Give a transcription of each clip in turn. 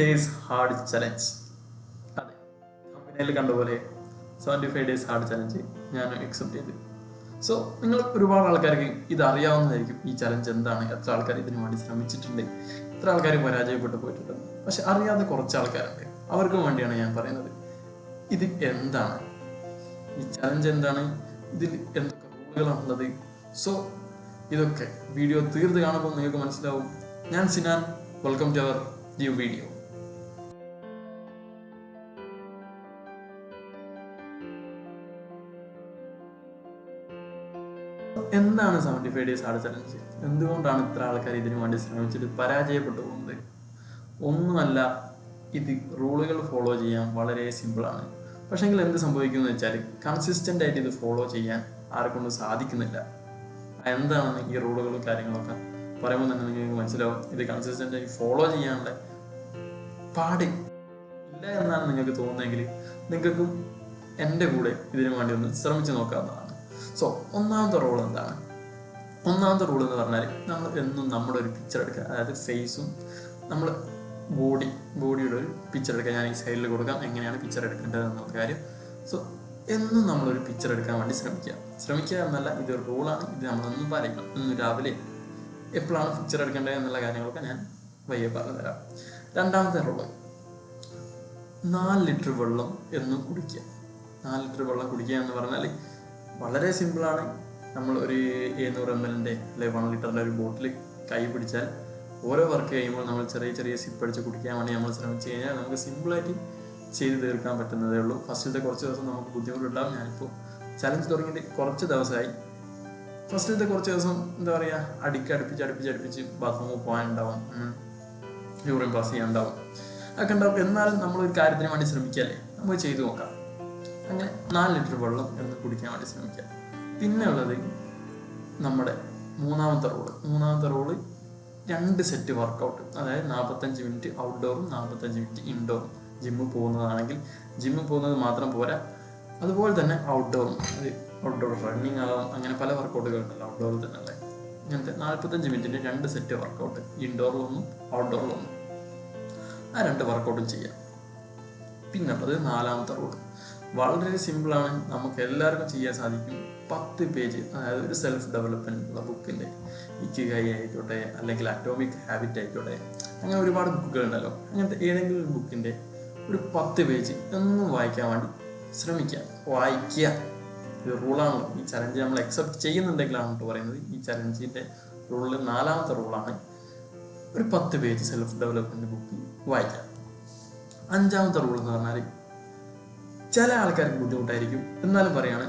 Days hard challenge. അതെ, കമ്പനിയിൽ കണ്ടപോലെ 75 days hard challenge ഞാൻ അക്സെപ്റ്റ് ചെയ്തു. സോ നിങ്ങൾ ഒരുപാട് ആൾക്കാർക്ക് ഇത് അറിയാവുന്നതായിരിക്കും, ഈ ചലഞ്ച് എന്താണ്, എത്ര ആൾക്കാർ ഇതിനു വേണ്ടി ശ്രമിച്ചിട്ടുണ്ട്, എത്ര ആൾക്കാർ പരാജയപ്പെട്ടു പോയിട്ടുണ്ട്. പക്ഷെ അറിയാതെ കുറച്ച് ആൾക്കാരുണ്ട്, അവർക്കും വേണ്ടിയാണ് ഞാൻ പറയുന്നത്. ഇത് എന്താണ്, ഈ ചലഞ്ച് എന്താണ്, ഇതിൽ എന്തൊക്കെ റൂളുകളാണുള്ളത്. സോ ഇതൊക്കെ വീഡിയോ തീർത്ത് കാണുമ്പോൾ നിങ്ങൾക്ക് മനസ്സിലാവും. ഞാൻ Sinan, welcome to our new video. എന്താണ് 75 ഡേയ്സ് ഹാർഡ് ചലഞ്ച്? എന്തുകൊണ്ടാണ് ഇത്ര ആൾക്കാർ ഇതിനു വേണ്ടി ശ്രമിച്ചിട്ട് പരാജയപ്പെട്ടു പോകുന്നത്? ഒന്നുമല്ല, ഇത് റൂളുകൾ ഫോളോ ചെയ്യാൻ വളരെ സിമ്പിളാണ്. പക്ഷെങ്കിൽ എന്ത് സംഭവിക്കുമെന്ന് വെച്ചാൽ കൺസിസ്റ്റൻ്റ് ആയിട്ട് ഇത് ഫോളോ ചെയ്യാൻ ആരെക്കൊണ്ടും സാധിക്കുന്നില്ല. എന്താണെന്ന് ഈ റൂളുകളും കാര്യങ്ങളൊക്കെ പറയുമ്പോൾ തന്നെ നിങ്ങൾക്ക് മനസ്സിലാവും. ഇത് കൺസിസ്റ്റൻ്റ് ആയി ഫോളോ ചെയ്യാനുള്ള പാട് ഇല്ല എന്നാണ് നിങ്ങൾക്ക് തോന്നുന്നതെങ്കിൽ നിങ്ങൾക്കും എൻ്റെ കൂടെ ഇതിനു വേണ്ടി ഒന്ന് ശ്രമിച്ചു നോക്കാവുന്നതാണ്. സോ ഒന്നാമത്തെ റൂൾ എന്താണ്? ഒന്നാമത്തെ റൂൾ എന്ന് പറഞ്ഞാൽ നമ്മൾ എന്നും നമ്മുടെ ഒരു പിക്ചർ എടുക്കുക, അതായത് ഫേസും നമ്മൾ ബോഡിയുടെ ഒരു പിക്ചർ എടുക്കുക. ഞാൻ ഈ സൈഡിൽ കൊടുക്കാം എങ്ങനെയാണ് പിക്ചർ എടുക്കേണ്ടത് എന്നുള്ള കാര്യം. സോ എന്നും നമ്മളൊരു പിക്ചർ എടുക്കാൻ വേണ്ടി ശ്രമിക്കുക എന്നല്ല, ഇതൊരു റൂളാണ്. ഇത് നമ്മളൊന്നും പാലിക്കണം. ഇന്ന് രാവിലെ എപ്പോഴാണ് പിക്ചർ എടുക്കേണ്ടത് എന്നുള്ള കാര്യങ്ങളൊക്കെ ഞാൻ വയ്യെ പറഞ്ഞുതരാം. രണ്ടാമത്തെ റൂള്, 4 ലിറ്റർ വെള്ളം എന്നും കുടിക്കുക. 4 ലിറ്റർ വെള്ളം കുടിക്കുക എന്ന് പറഞ്ഞാൽ വളരെ സിമ്പിളാണ്. നമ്മൾ ഒരു 700 ml അല്ലെങ്കിൽ 1 ലിറ്ററിൻ്റെ ഒരു ബോട്ടിൽ കൈ പിടിച്ചാൽ ഓരോ വർക്ക് കഴിയുമ്പോൾ നമ്മൾ ചെറിയ സിപ്പ് അടിച്ച് കുടിക്കാൻ വേണ്ടി നമ്മൾ ശ്രമിച്ചു കഴിഞ്ഞാൽ നമുക്ക് സിമ്പിളായിട്ട് ചെയ്ത് തീർക്കാൻ പറ്റുന്നതേ ഉള്ളൂ. ഫസ്റ്റിലത്തെ കുറച്ച് ദിവസം നമുക്ക് ബുദ്ധിമുട്ടുണ്ടാവും. ഞാനിപ്പോൾ ചലഞ്ച് തുടങ്ങിയിട്ട് കുറച്ച് ദിവസമായി. ഫസ്റ്റിലത്തെ കുറച്ച് ദിവസം എന്താ പറയുക, അടുപ്പിച്ച് ബാത്റൂമിൽ പോകാനുണ്ടാവും, യൂറിൻ പാസ് ചെയ്യാനുണ്ടാവും, ഒക്കെ ഉണ്ടാവും. എന്നാലും നമ്മളൊരു കാര്യത്തിന് വേണ്ടി ശ്രമിക്കാല്ലേ, നമുക്ക് ചെയ്തു നോക്കാം. അങ്ങനെ 4 ലിറ്റർ വെള്ളം എന്ന് കുടിക്കാൻ വേണ്ടി ശ്രമിക്കുക. പിന്നെ ഉള്ളത് നമ്മുടെ മൂന്നാമത്തെ റൂള് 2 സെറ്റ് വർക്കൗട്ട്, അതായത് 45 മിനിറ്റ് ഔട്ട്ഡോറും 45 മിനിറ്റ് ഇൻഡോറും. ജിമ്മിൽ പോകുന്നതാണെങ്കിൽ ജിമ്മിൽ പോകുന്നത് മാത്രം പോരാ, അതുപോലെ തന്നെ ഔട്ട്ഡോറും, അത് ഔട്ട്ഡോർ റണ്ണിങ് ആകാം, അങ്ങനെ പല വർക്കൗട്ടുകൾ ഉണ്ടല്ലോ ഔട്ട്ഡോറിൽ തന്നെ അല്ലേ. ഇങ്ങനത്തെ 45 മിനിറ്റിൻ്റെ 2 സെറ്റ് വർക്കൗട്ട്, ഇൻഡോറിലൊന്നും ഔട്ട്ഡോറിലൊന്നും, ആ 2 വർക്കൗട്ടും ചെയ്യാം. പിന്നുള്ളത് നാലാമത്തെ റൂള് വളരെ സിമ്പിളാണ്, നമുക്ക് എല്ലാവർക്കും ചെയ്യാൻ സാധിക്കും. 10 പേജ്, അതായത് ഒരു സെൽഫ് ഡെവലപ്മെന്റ് ഉള്ള ബുക്കിൻ്റെ, ഇക്കിഗൈ ആയിക്കോട്ടെ അല്ലെങ്കിൽ അറ്റോമിക് ഹാബിറ്റ് ആയിക്കോട്ടെ, അങ്ങനെ ഒരുപാട് ബുക്കുകൾ ഉണ്ടല്ലോ. അങ്ങനത്തെ ഏതെങ്കിലും ഒരു ബുക്കിൻ്റെ ഒരു 10 പേജ് എന്നും വായിക്കാൻ വേണ്ടി ശ്രമിക്കുക. ഇത് റൂളാണല്ലോ. ഈ ചലഞ്ച് നമ്മൾ അക്സെപ്റ്റ് ചെയ്യുന്നുണ്ടെങ്കിലാണ് കേട്ടോ പറയുന്നത്. ഈ ചലഞ്ചിൻ്റെ റൂളിൽ 4ാമത്തെ റൂളാണ് ഒരു 10 പേജ് സെൽഫ് ഡെവലപ്മെന്റ് ബുക്ക് വായിക്കാം. 5ാമത്തെ റൂൾ എന്ന് പറഞ്ഞാൽ ചില ആൾക്കാർക്ക് ബുദ്ധിമുട്ടായിരിക്കും, എന്നാലും പറയാണ്,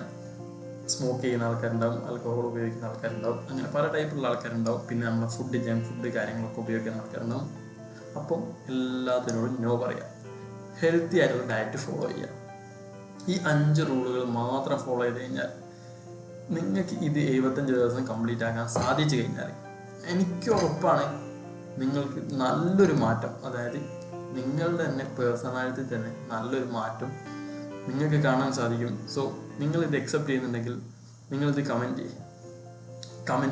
സ്മോക്ക് ചെയ്യുന്ന ആൾക്കാരുണ്ടാവും, ആൽക്കഹോൾ ഉപയോഗിക്കുന്ന ആൾക്കാരുണ്ടാവും, അങ്ങനെ പല ടൈപ്പുള്ള ആൾക്കാരുണ്ടാവും. പിന്നെ നമ്മളെ ജങ്ക് ഫുഡ് കാര്യങ്ങളൊക്കെ ഉപയോഗിക്കുന്ന ആൾക്കാരുണ്ടാവും. അപ്പം എല്ലാത്തിനോടും നോ പറയാം. ഹെൽത്തി ആയിട്ടുള്ള ഡയറ്റ് ഫോളോ ചെയ്യുക. ഈ 5 റൂളുകൾ മാത്രം ഫോളോ ചെയ്ത് കഴിഞ്ഞാൽ നിങ്ങൾക്ക് ഇത് 75 ദിവസം കംപ്ലീറ്റ് ആക്കാൻ സാധിച്ചു കഴിഞ്ഞാൽ എനിക്ക് ഉറപ്പാണ് നിങ്ങൾക്ക് നല്ലൊരു മാറ്റം, അതായത് നിങ്ങളുടെ തന്നെ പേഴ്സണാലിറ്റി തന്നെ നല്ലൊരു മാറ്റം നിങ്ങൾക്ക് കാണാൻ സാധിക്കും. സോ നിങ്ങളിത് അക്സെപ്റ്റ് ചെയ്യുന്നുണ്ടെങ്കിൽ നിങ്ങളിത് കമൻറ്റ്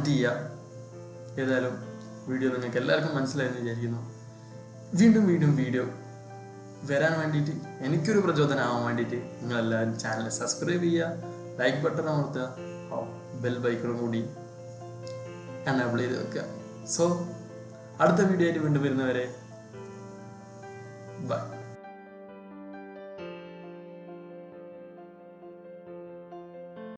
ചെയ്യുക. ഏതായാലും വീഡിയോ നിങ്ങൾക്ക് എല്ലാവർക്കും മനസ്സിലായെന്ന് വിചാരിക്കുന്നു. വീണ്ടും വീഡിയോ വരാൻ വേണ്ടിയിട്ട് എനിക്കൊരു പ്രചോദനമാവാൻ വേണ്ടിയിട്ട് നിങ്ങളെല്ലാവരും ചാനൽ സബ്സ്ക്രൈബ് ചെയ്യുക, ലൈക്ക് ബട്ടൺ അമർത്തുക, ബെൽ ബൈക്കറും കൂടി എനേബിൾ ചെയ്ത് വെക്കുക. സോ അടുത്ത വീഡിയോ ആയിട്ട് വീണ്ടും വരുന്നവരെ ബൈ.